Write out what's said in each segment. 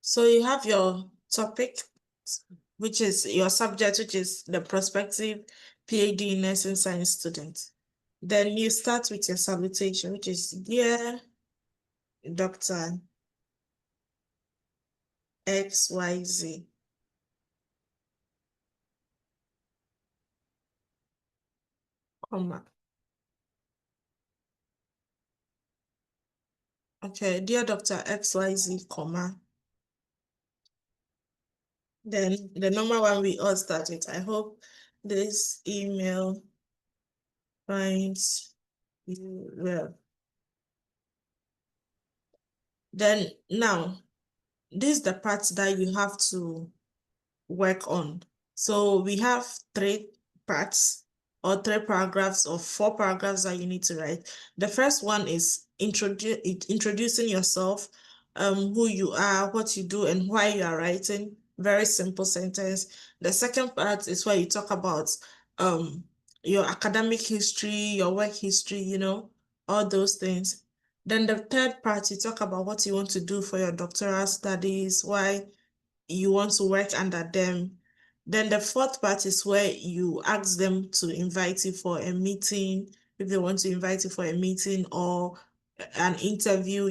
So you have your topic, which is your subject, which is the prospective PhD in nursing science student. Then you start with your salutation, which is Dear Dr. XYZ. Comma. Okay, Dear Dr. XYZ, comma. Then the normal one we all start with. I hope this email finds you well. Then now, this is the part that you have to work on. So we have 3 parts or 3 paragraphs or 4 paragraphs that you need to write. The first one is introducing yourself, who you are, what you do, and why you are writing. Very simple sentence. The second part is where you talk about your academic history, your work history, all those things. Then the third part, you talk about what you want to do for your doctoral studies, why you want to work under them. Then the fourth part is where you ask them to invite you for a meeting, if they want to invite you for a meeting or an interview,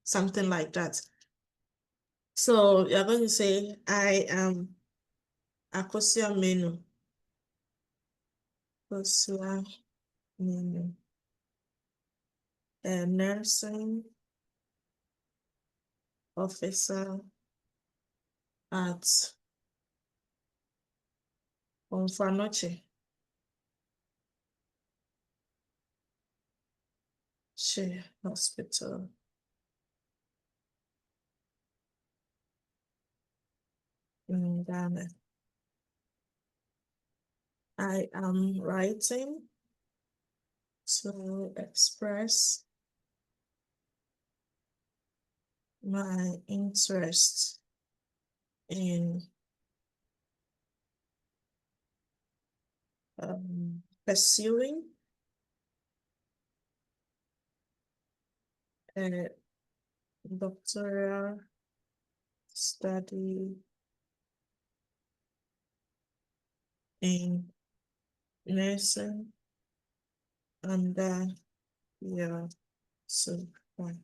something like that. So you're going to say, I am Akosia Menu. Akosia Menu. A nursing officer at Onfanoche Hospital. In Ghana. I am writing to express my interest in pursuing a doctoral study in nursing under your supervision.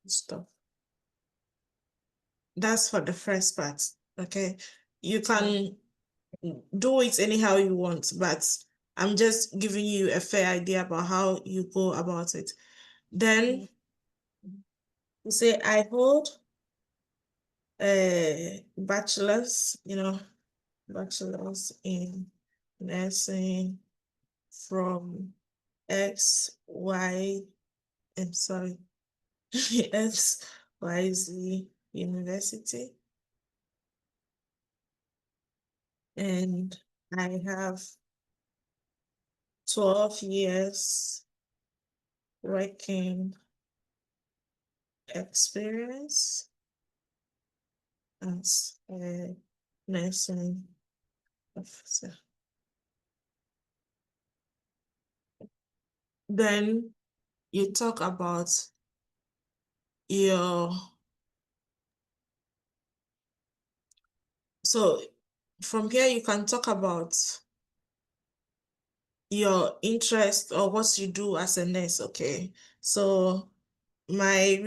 Stop. That's for the first part. Okay. You can do it anyhow you want, but I'm just giving you a fair idea about how you go about it. Then you say, I hold a bachelor's, bachelor's in nursing from XYZ University. And I have 12 years working experience as a nursing officer. Then you talk about so from here you can talk about your interest or what you do as a nurse, okay? So my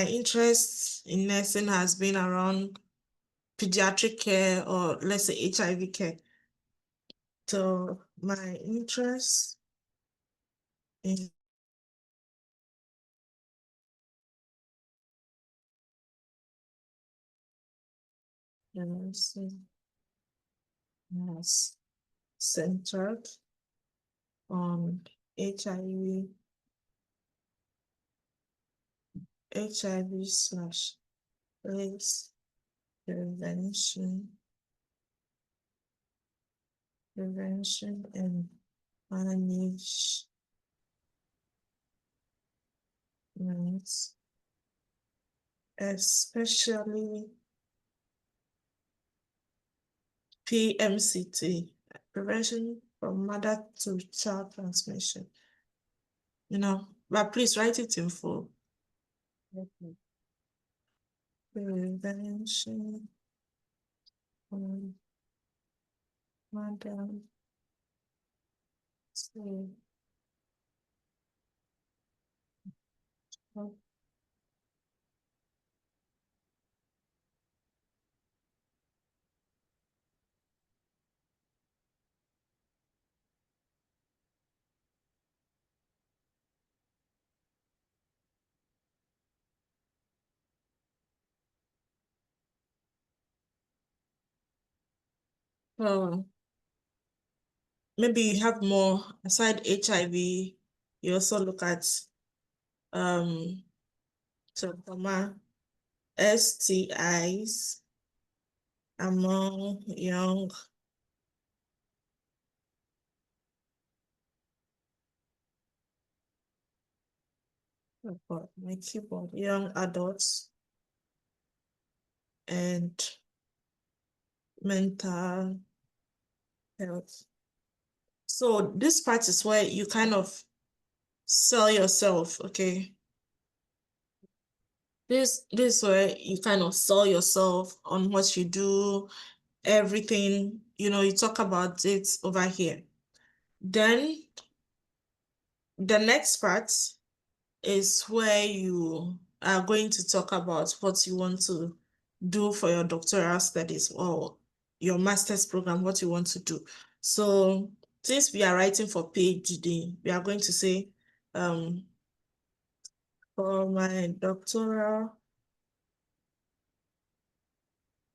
interest in nursing has been around pediatric care, or let's say HIV care. So my interest in nursing has centered on HIV /AIDS prevention and management, especially PMCT, prevention from mother to child transmission. But please write it in full. Okay. prevention, madam. So, oh, maybe you have more aside HIV. You also look at glaucoma, STIs among young my keyboard, young adults and mental health. So this part is where you kind of sell yourself, okay? This is where you kind of sell yourself on what you do, everything, you talk about it over here. Then the next part is where you are going to talk about what you want to do for your doctoral studies or your master's program, what you want to do. So since we are writing for PhD, we are going to say, for my doctoral,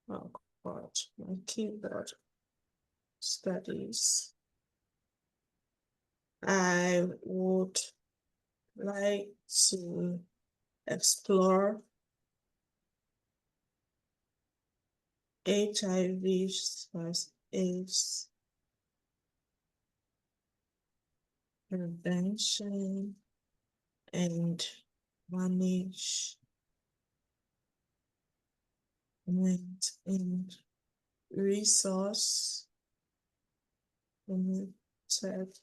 oh God, my keyboard studies, I would like to explore HIV/AIDS prevention and management in resource limited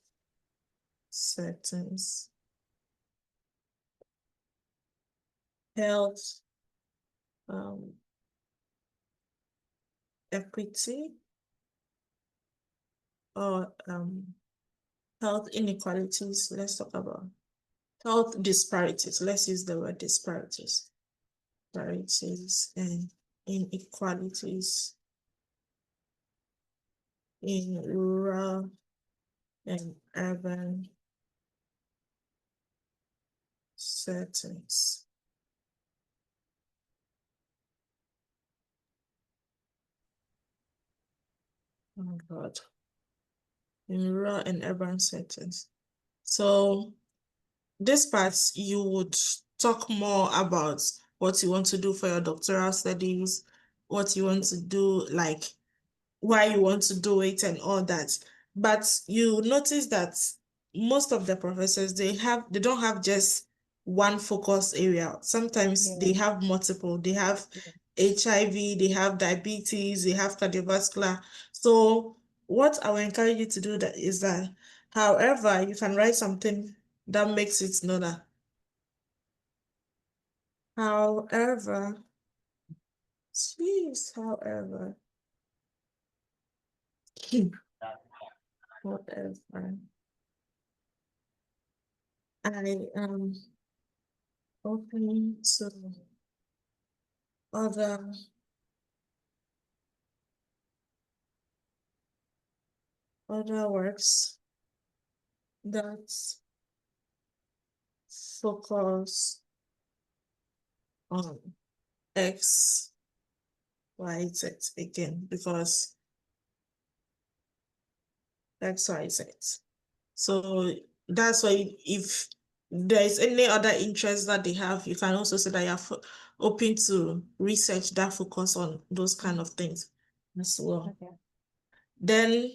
settings, health equity or health inequalities. Let's talk about health disparities. Let's use the word disparities. Disparities and inequalities in rural and urban settings. Oh my God. In rural and urban settings. So this part, you would talk more about what you want to do for your doctoral studies, what you want to do, like why you want to do it and all that. But you notice that most of the professors, they don't have just one focus area. Sometimes they have multiple. They have HIV, they have diabetes, they have cardiovascular. So what I will encourage you to do that is that, however, you can write something that makes it known that, however, please, however, whatever, I am open to other works that focus on X, Y, Z again, because X, Y, Z. So that's why if there is any other interest that they have, you can also say that you're open to research that focus on those kind of things as well. Okay. Then,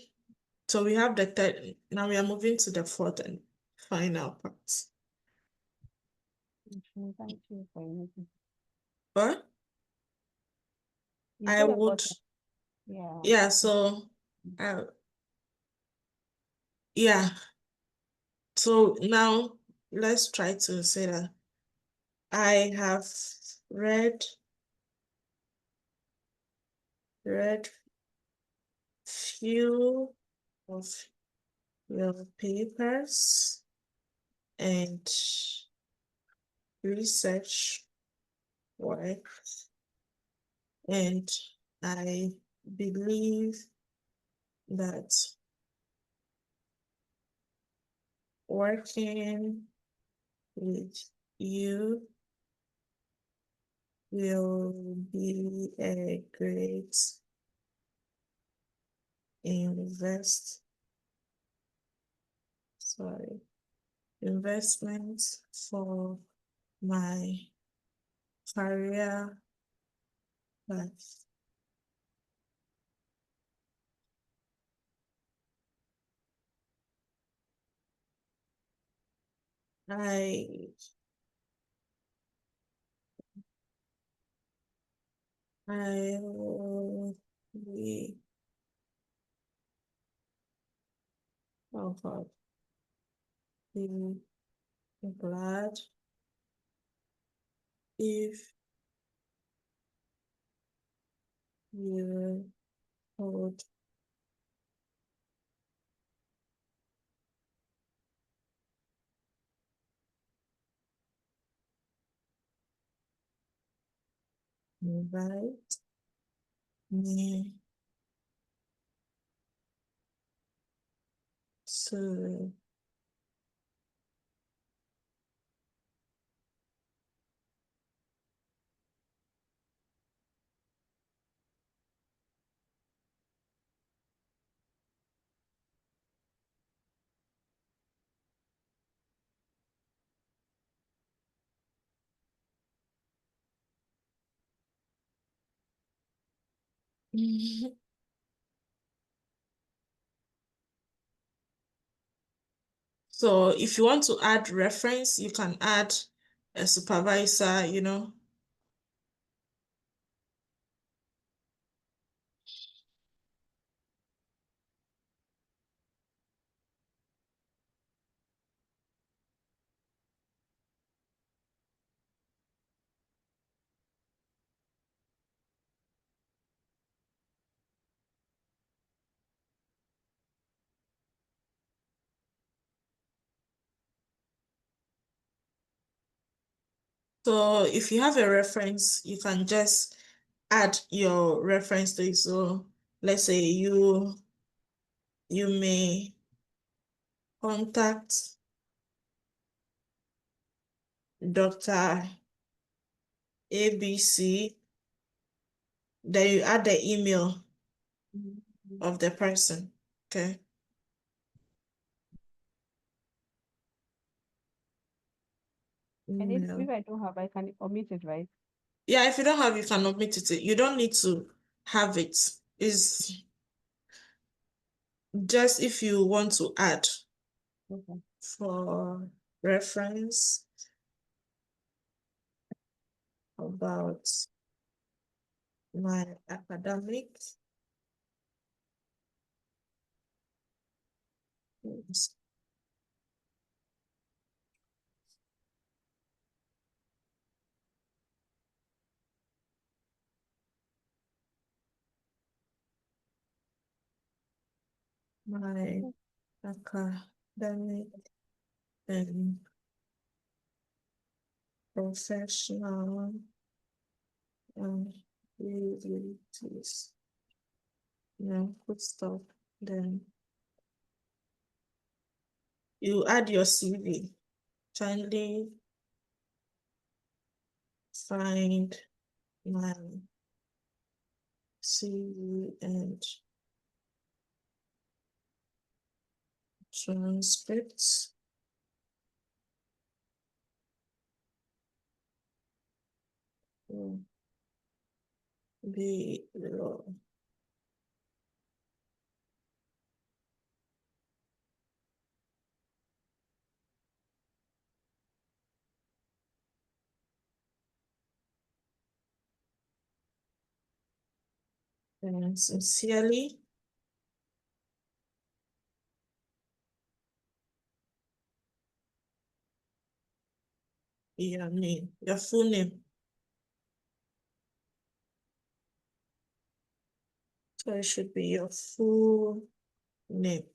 so we have the third, now we are moving to the fourth and final part. Thank you for anything. But I would, yeah, so, yeah. So now let's try to say that I have read read few of your papers and research work, and I believe that working with you will be a great investment for my career path. I will be, oh God, be glad if you would invite me to So if you want to add reference, you can add a supervisor. So if you have a reference, you can just add your reference to it. So let's say you may contact Dr. ABC, then you add the email of the person. Okay. And if, Email. if I don't have, I can omit it, right? Yeah, if you don't have, you can omit it. You don't need to have it. It's just if you want to add Okay. for reference about my academic my academic and professional abilities. Good stuff. Then you add your CV. Kindly find my CV and transcripts below. And sincerely, your name, your full name. So it should be your full name.